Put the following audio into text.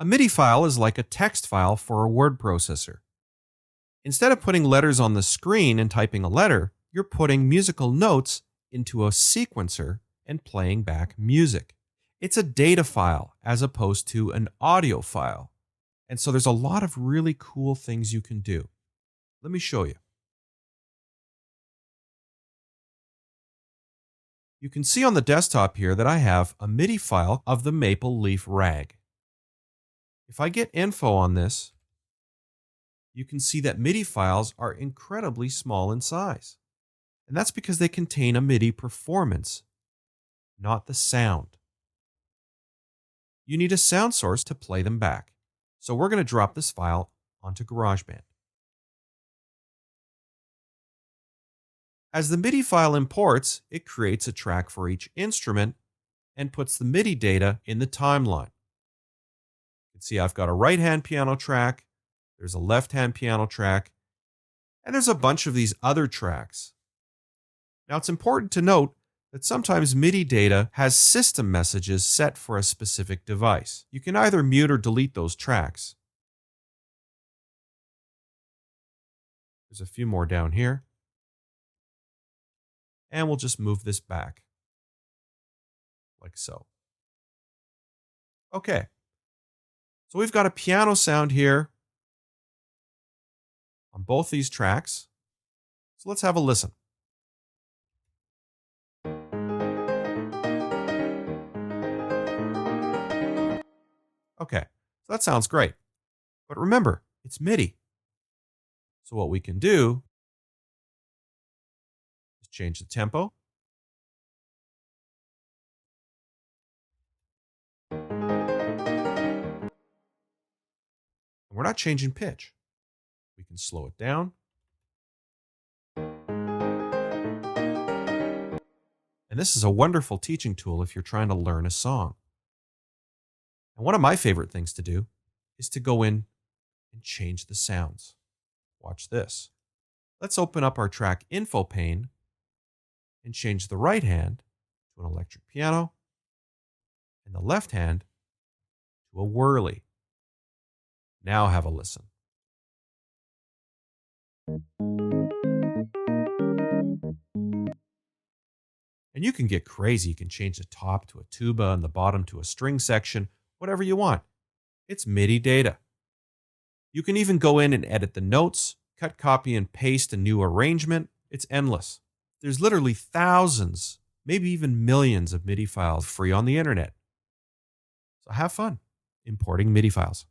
A MIDI file is like a text file for a word processor. Instead of putting letters on the screen and typing a letter, you're putting musical notes into a sequencer and playing back music. It's a data file as opposed to an audio file. And so there's a lot of really cool things you can do. Let me show you. You can see on the desktop here that I have a MIDI file of the Maple Leaf rag. If I get info on this, you can see that MIDI files are incredibly small in size. And that's because they contain a MIDI performance, not the sound. You need a sound source to play them back. So we're going to drop this file onto GarageBand. As the MIDI file imports, it creates a track for each instrument and puts the MIDI data in the timeline. You can see I've got a right-hand piano track, there's a left-hand piano track, and there's a bunch of these other tracks. Now it's important to note that sometimes MIDI data has system messages set for a specific device. You can either mute or delete those tracks. There's a few more down here. And we'll just move this back, like so. Okay, so we've got a piano sound here on both these tracks. So let's have a listen. Okay, so that sounds great. But remember, it's MIDI. So what we can do is change the tempo. And we're not changing pitch. We can slow it down. And this is a wonderful teaching tool if you're trying to learn a song. And one of my favorite things to do is to go in and change the sounds. Watch this. Let's open up our track info pane and change the right hand to an electric piano and the left hand to a whirly. Now have a listen. And you can get crazy. You can change the top to a tuba and the bottom to a string section, whatever you want. It's MIDI data. You can even go in and edit the notes, cut, copy, and paste a new arrangement. It's endless. There's literally thousands, maybe even millions of MIDI files free on the internet. So have fun importing MIDI files.